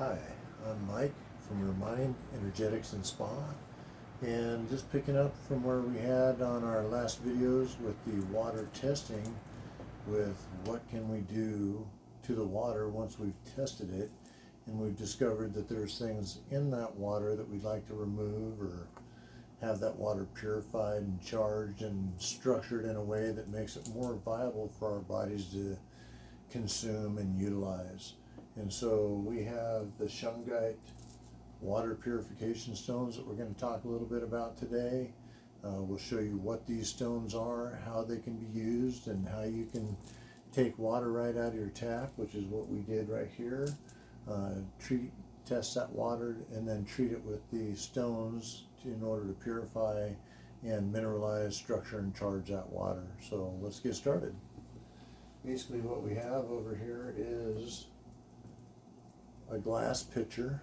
Hi, I'm Mike from ReMynde Energetics and Spa, and just picking up from where we had on our last videos with the water testing, with what can we do to the water once we've tested it, and we've discovered that there's things in that water that we'd like to remove or have that water purified and charged and structured in a way that makes it more viable for our bodies to consume and utilize. And so we have the Shungite water purification stones that we're going to talk a little bit about today. We'll show you what these stones are, how they can be used, and how you can take water right out of your tap, which is what we did right here. Test that water and then treat it with the stones in order to purify and mineralize, structure, and charge that water. So let's get started. Basically what we have over here is a glass pitcher.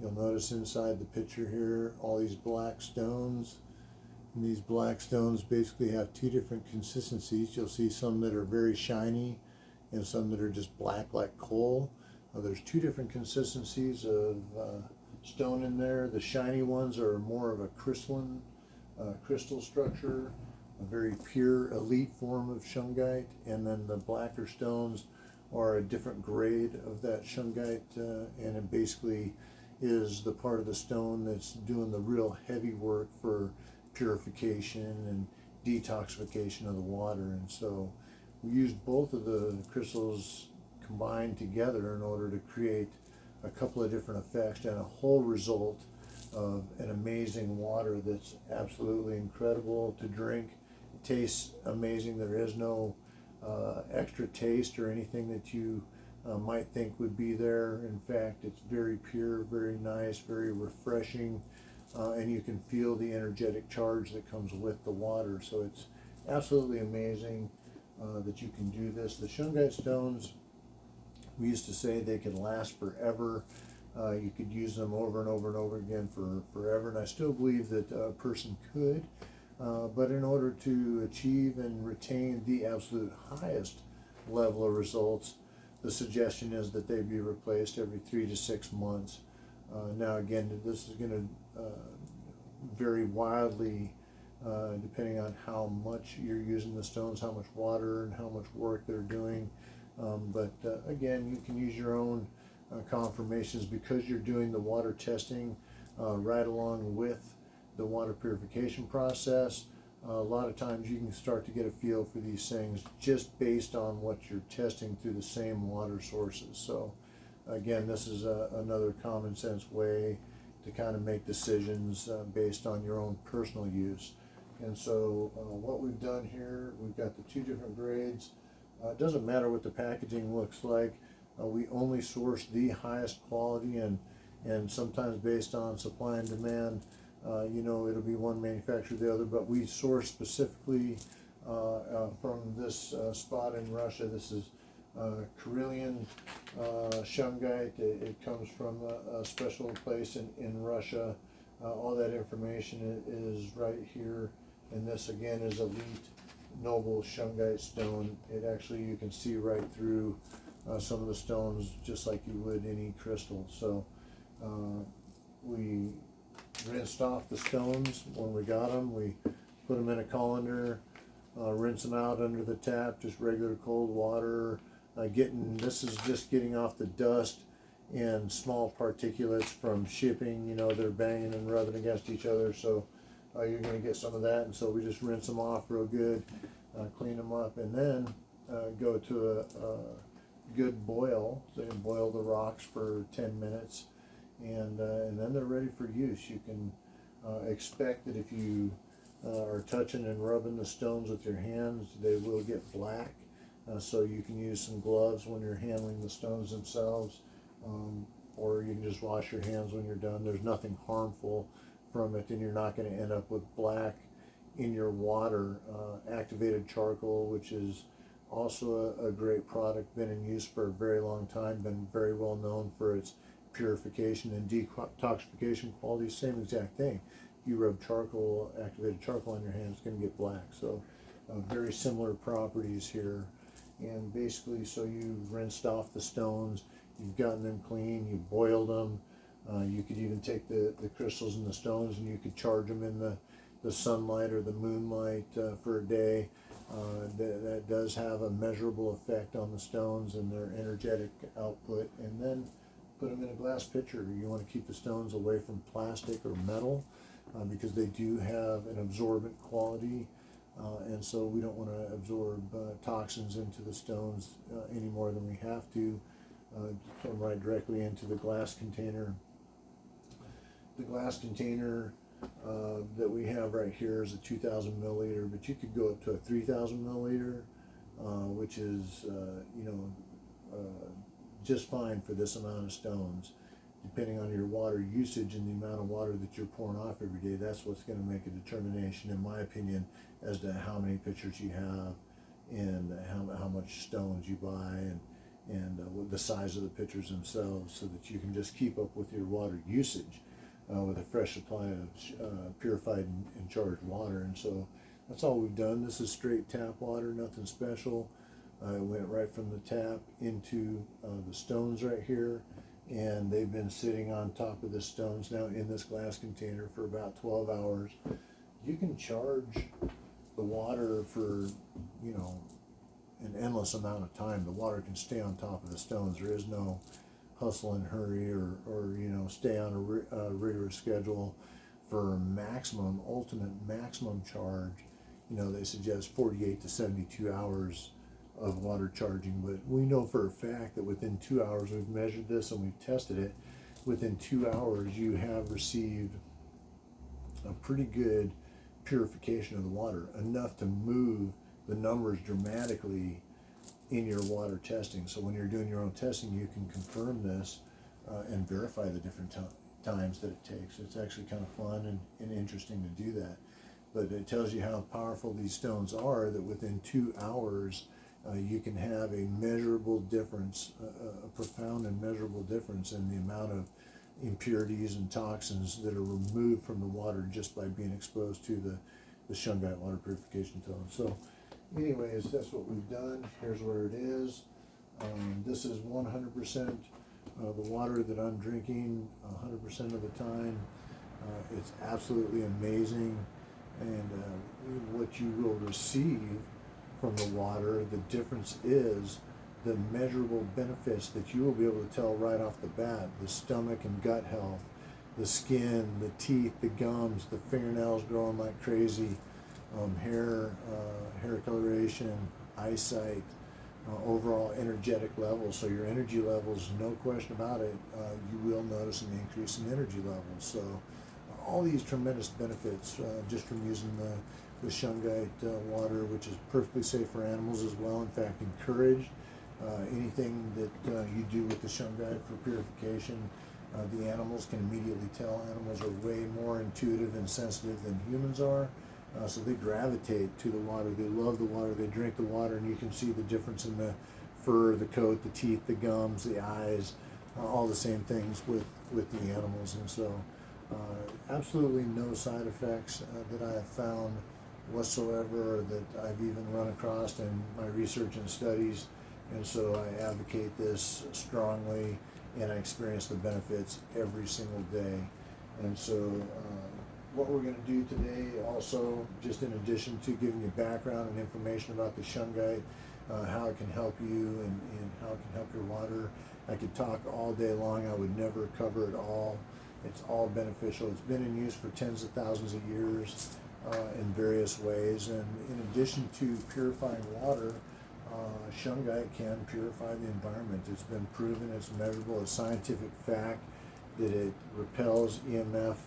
You'll notice inside the pitcher here all these black stones, and these black stones basically have two different consistencies. You'll see some that are very shiny and some that are just black like coal. There's two different consistencies of stone in there. The shiny ones are more of a crystalline crystal structure, a very pure elite form of Shungite, and then the blacker stones are a different grade of that Shungite, and it basically is the part of the stone that's doing the real heavy work for purification and detoxification of the water. And so we used both of the crystals combined together in order to create a couple of different effects and a whole result of an amazing water that's absolutely incredible to drink. It tastes amazing. There is no extra taste or anything that you might think would be there. In fact, it's very pure, very nice, very refreshing, and you can feel the energetic charge that comes with the water. So it's absolutely amazing that you can do this. The Shungite stones, we used to say they could last forever. You could use them over and over and over again for forever, and I still believe that a person could. But in order to achieve and retain the absolute highest level of results, the suggestion is that they be replaced every 3 to 6 months. Now again, this is going to vary wildly depending on how much you're using the stones, how much water and how much work they're doing. But again, you can use your own confirmations because you're doing the water testing right along with the water purification process. A lot of times you can start to get a feel for these things just based on what you're testing through the same water sources. So again, this is another common sense way to kind of make decisions based on your own personal use. And so what we've done here, we've got the two different grades. It doesn't matter what the packaging looks like. We only source the highest quality, and sometimes based on supply and demand, it'll be one manufacturer or the other, but we source specifically from this spot in Russia. This is Karelian Shungite. It comes from a special place in Russia. All that information is right here, and this again is elite noble Shungite stone. It actually, you can see right through some of the stones just like you would any crystal. So we rinsed off the stones when we got them. We put them in a colander, rinse them out under the tap, just regular cold water. This is just getting off the dust and small particulates from shipping. They're banging and rubbing against each other, so you're going to get some of that. And so we just rinse them off real good, clean them up, and then go to a good boil. So you can boil the rocks for 10 minutes. And then they're ready for use. You can expect that if you are touching and rubbing the stones with your hands, they will get black. So you can use some gloves when you're handling the stones themselves, or you can just wash your hands when you're done. There's nothing harmful from it, and you're not going to end up with black in your water. Activated charcoal, which is also a great product, been in use for a very long time, been very well known for its purification and detoxification qualities. Same exact thing. You rub charcoal, activated charcoal on your hand, it's going to get black. So very similar properties here. And basically, so you rinsed off the stones, you've gotten them clean, you boiled them. You could even take the crystals and the stones and you could charge them in the sunlight or the moonlight for a day. That does have a measurable effect on the stones and their energetic output. And then put them in a glass pitcher. You want to keep the stones away from plastic or metal because they do have an absorbent quality. And so we don't want to absorb toxins into the stones any more than we have to. Put them right directly into the glass container. The glass container that we have right here is a 2,000 milliliter, but you could go up to a 3,000 milliliter, which is just fine for this amount of stones. Depending on your water usage and the amount of water that you're pouring off every day, that's what's going to make a determination, in my opinion, as to how many pitchers you have and how much stones you buy and the size of the pitchers themselves, so that you can just keep up with your water usage with a fresh supply of purified and charged water. And so that's all we've done. This is straight tap water, nothing special. It went right from the tap into the stones right here, and they've been sitting on top of the stones now in this glass container for about 12 hours. You can charge the water for, an endless amount of time. The water can stay on top of the stones. There is no hustle and hurry or stay on a rigorous schedule for ultimate maximum charge. They suggest 48 to 72 hours of water charging, but we know for a fact that within 2 hours, we've measured this and we've tested it, within 2 hours you have received a pretty good purification of the water, enough to move the numbers dramatically in your water testing. So when you're doing your own testing, you can confirm this and verify the different times that it takes. It's actually kind of fun and interesting to do that. But it tells you how powerful these stones are, that within 2 hours you can have a measurable difference, a profound and measurable difference in the amount of impurities and toxins that are removed from the water just by being exposed to the Shungite water purification tone. So anyways, that's what we've done. Here's where it is. This is 100% the water that I'm drinking 100% of the time. It's absolutely amazing. And what you will receive from the water, the difference is the measurable benefits that you will be able to tell right off the bat: the stomach and gut health, the skin, the teeth, the gums, the fingernails growing like crazy, hair coloration, eyesight, overall energetic levels. So your energy levels, no question about it, you will notice an increase in energy levels. So all these tremendous benefits just from using the Shungite water, which is perfectly safe for animals as well. In fact, encouraged. Anything that you do with the Shungite for purification, the animals can immediately tell. Animals are way more intuitive and sensitive than humans are, so they gravitate to the water. They love the water. They drink the water, and you can see the difference in the fur, the coat, the teeth, the gums, the eyes, all the same things with the animals. And so absolutely no side effects that I have found whatsoever, or that I've even run across in my research and studies. And so I advocate this strongly, and I experience the benefits every single day. And so what we're going to do today also, just in addition to giving you background and information about the Shungite, how it can help you and how it can help your water. I could talk all day long. I would never cover it all. It's all beneficial. It's been in use for tens of thousands of years in various ways. And in addition to purifying water, Shungite can purify the environment. It's been proven, it's measurable, it's scientific fact that it repels EMF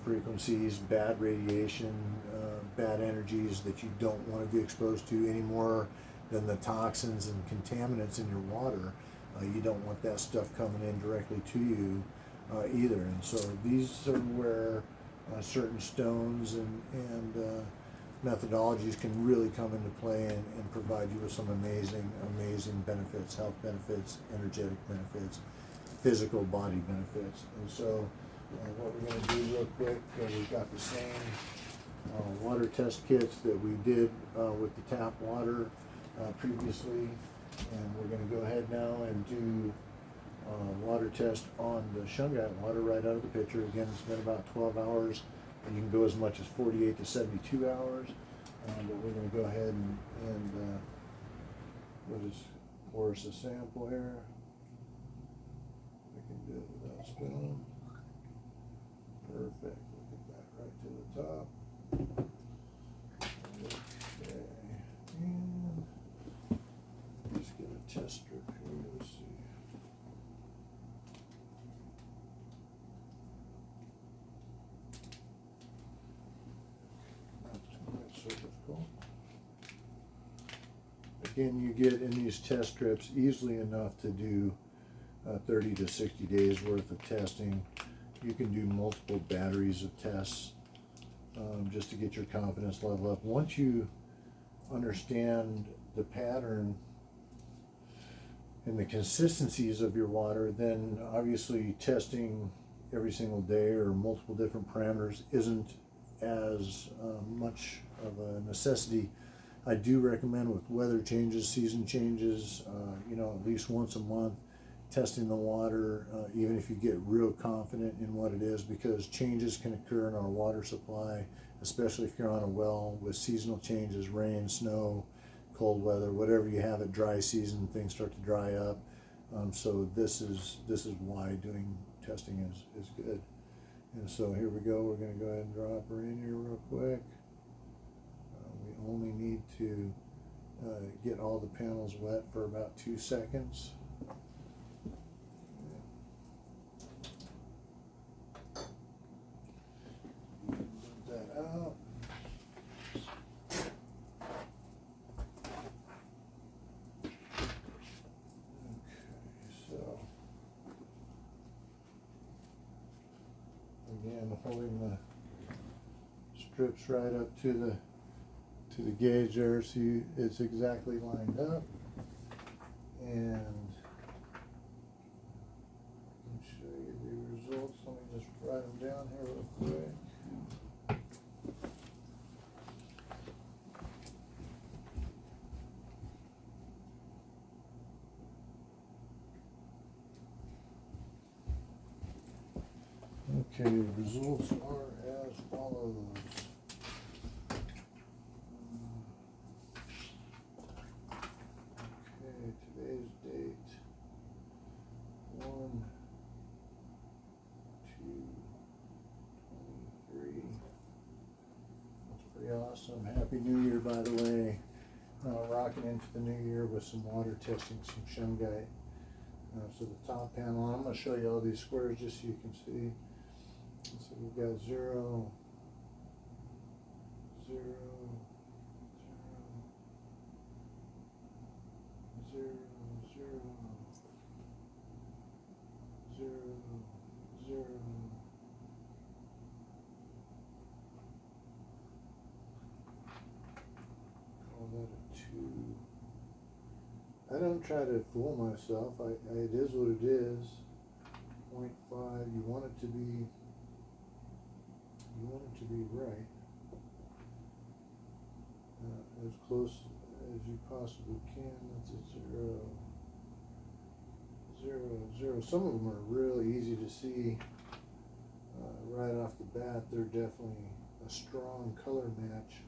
frequencies, bad radiation, bad energies that you don't want to be exposed to any more than the toxins and contaminants in your water. You don't want that stuff coming in directly to you either. And so these are where certain stones and methodologies can really come into play and provide you with some amazing benefits, health benefits, energetic benefits, physical body benefits. And so what we're going to do real quick, we've got the same water test kits that we did with the tap water previously, and we're going to go ahead now and do water test on the Shungite water right out of the pitcher. Again, it's been about 12 hours, and you can go as much as 48 to 72 hours. But we're going to go ahead and pour us a sample here. We can do it without spilling. Perfect. We'll get that right to the top. Okay. And just get a test strip here. Let's see. That's so difficult. Again, you get in these test strips easily enough to do 30 to 60 days worth of testing. You can do multiple batteries of tests just to get your confidence level up. Once you understand the pattern and the consistencies of your water, then obviously testing every single day or multiple different parameters isn't as much of a necessity. I do recommend with weather changes, season changes, at least once a month, testing the water, even if you get real confident in what it is, because changes can occur in our water supply, especially if you're on a well with seasonal changes, rain, snow, cold weather, whatever you have at dry season, things start to dry up. So this is why doing testing is good. And so here we go. We're going to go ahead and drop her in here real quick. We only need to get all the panels wet for about 2 seconds. Move that out. Again, holding the strips right up to the gauge there, so it's exactly lined up. And I can show you the results. Let me just write them down here real quick. Okay, the results are as follows. Okay, today's date, 1/2/23. That's pretty awesome. Happy New Year, by the way. Rocking into the new year with some water testing, some Shungite. So the top panel, I'm going to show you all these squares just so you can see. So we've got 0, 0, 0, 0, 0, 0, 0. Call that a 2. I don't try to fool myself. It is what it is. 0.5. You want it to be. You want it to be right, as close as you possibly can. That's a 0, 0, 0. Some of them are really easy to see right off the bat. They're definitely a strong color match.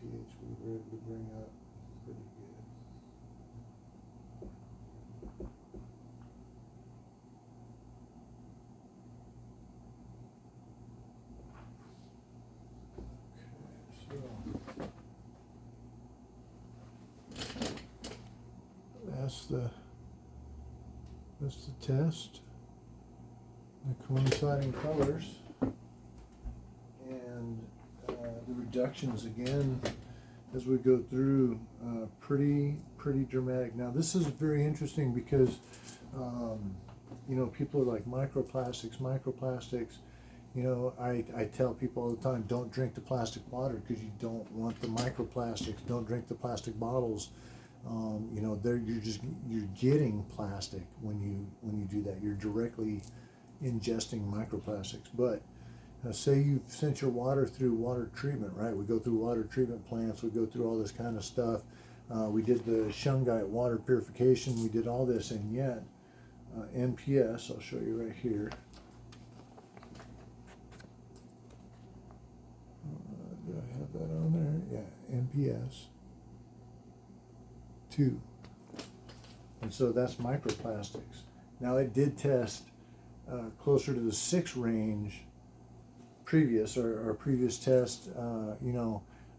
pH we were able to bring up pretty good. Okay, that's the test. The coinciding colors. And the reductions again as we go through pretty dramatic. Now this is very interesting because people are like microplastics. I tell people all the time, don't drink the plastic water because you don't want the microplastics. Don't drink the plastic bottles. You're getting plastic when you do that. You're directly ingesting microplastics. But say you've sent your water through water treatment, right? We go through water treatment plants, we go through all this kind of stuff. We did the Shungite water purification, we did all this, and yet NPS, I'll show you right here. Do I have that on there? Yeah, NPS 2. And so that's microplastics. Now it did test closer to the 6 range previous, or previous test.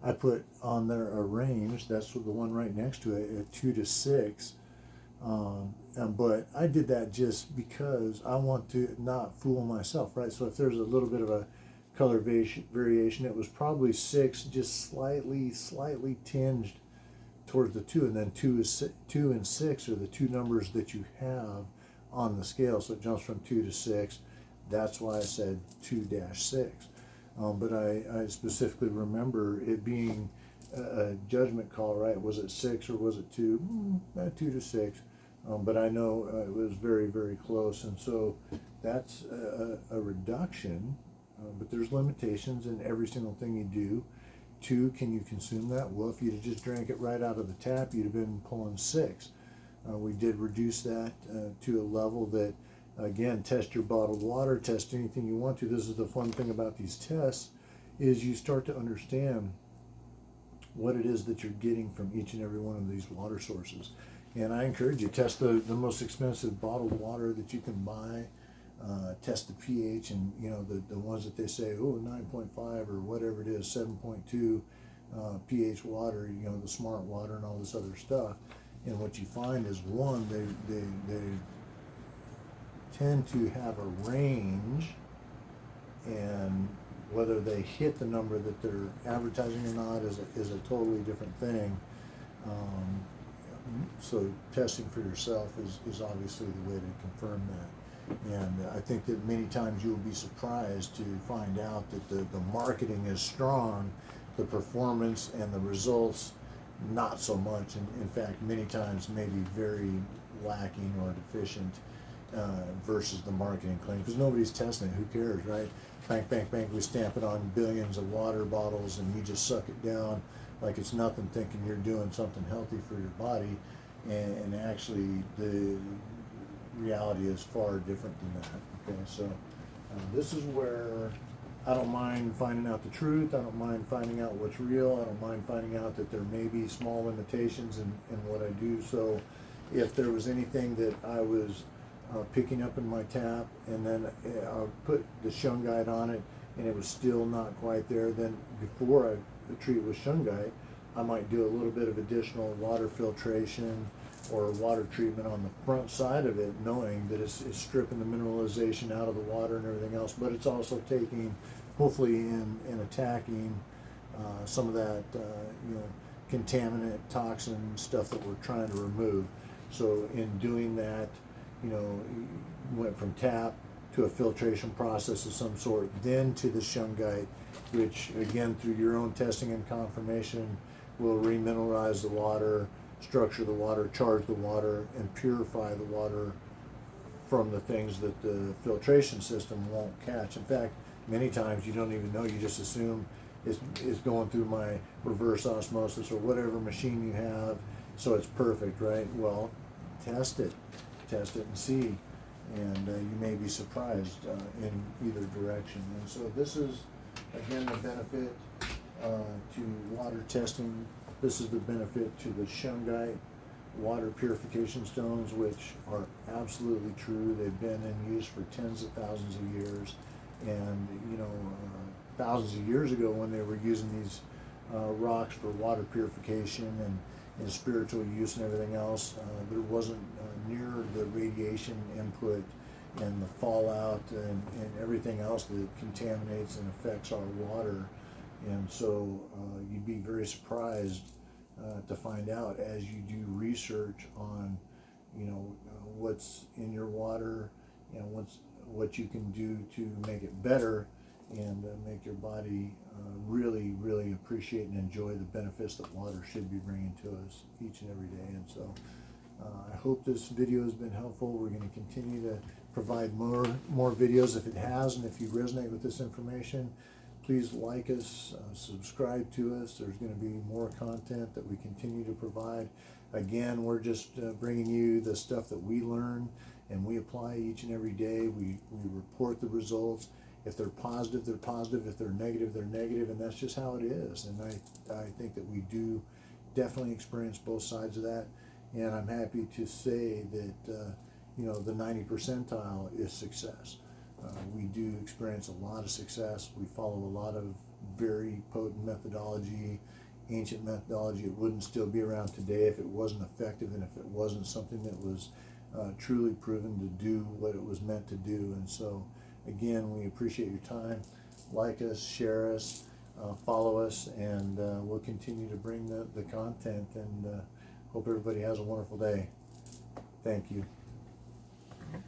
I put on there a range, that's the one right next to it, at 2 to 6. But I did that just because I want to not fool myself, right? So if there's a little bit of a color variation, it was probably 6, just slightly tinged towards the 2, and then 2 and 6 are the two numbers that you have on the scale, so it jumps from 2 to 6. That's why I said 2-6. But I specifically remember it being a judgment call, right? Was it 6 or was it 2? 2 to 6. But I know it was very, very close, and so that's a reduction. But there's limitations in every single thing you do. 2, can you consume that? Well, if you'd have just drank it right out of the tap, you'd have been pulling 6. We did reduce that to a level that, again, test your bottled water, test anything you want to. This is the fun thing about these tests, is you start to understand what it is that you're getting from each and every one of these water sources. And I encourage you, test the most expensive bottled water that you can buy. Test the pH, and the ones that they say, 9.5 or whatever it is, 7.2 pH water, the smart water and all this other stuff. And what you find is, one, they tend to have a range, and whether they hit the number that they're advertising or not is a totally different thing. So testing for yourself is obviously the way to confirm that. And I think that many times you'll be surprised to find out that the marketing is strong, the performance and the results not so much. And in fact, many times maybe very lacking or deficient versus the marketing claim, because nobody's testing it. Who cares, right? Bang, we stamp it on billions of water bottles, and you just suck it down like it's nothing, thinking you're doing something healthy for your body. And actually the reality is far different than that. Okay, so this is where I don't mind finding out the truth. I don't mind finding out what's real. I don't mind finding out that there may be small limitations in what I do. So if there was anything that I was picking up in my tap, and then I put the Shungite on it, and it was still not quite there, then before I treat it with Shungite, I might do a little bit of additional water filtration or water treatment on the front side of it, knowing that it's stripping the mineralization out of the water and everything else, but it's also taking, hopefully, and attacking some of that contaminant, toxin stuff that we're trying to remove. So in doing that, went from tap to a filtration process of some sort, then to the Shungite, which again, through your own testing and confirmation, will remineralize the water, structure the water, charge the water, and purify the water from the things that the filtration system won't catch. In fact, many times you don't even know, you just assume it's going through my reverse osmosis or whatever machine you have, so it's perfect, right? Well, test it and see, and you may be surprised in either direction. And so this is, again, the benefit to water testing. This is the benefit to the Shungite water purification stones, which are absolutely true. They've been in use for tens of thousands of years, and thousands of years ago, when they were using these rocks for water purification and in spiritual use and everything else, there wasn't near the radiation input and the fallout and everything else that contaminates and affects our water. And so you'd be very surprised to find out, as you do research on what's in your water and what you can do to make it better and make your body really, really appreciate and enjoy the benefits that water should be bringing to us each and every day. And so I hope this video has been helpful. We're going to continue to provide more videos if it has, and if you resonate with this information, please like us, subscribe to us. There's going to be more content that we continue to provide. Again, we're just bringing you the stuff that we learn and we apply each and every day. We report the results. If they're positive, they're positive. If they're negative, they're negative, and that's just how it is. And I think that we do definitely experience both sides of that. And I'm happy to say that the 90 percentile is success. We do experience a lot of success. We follow a lot of very potent methodology, ancient methodology. It wouldn't still be around today if it wasn't effective and if it wasn't something that was truly proven to do what it was meant to do. And so, again, we appreciate your time. Like us, share us, follow us, and we'll continue to bring the content, and hope everybody has a wonderful day. Thank you.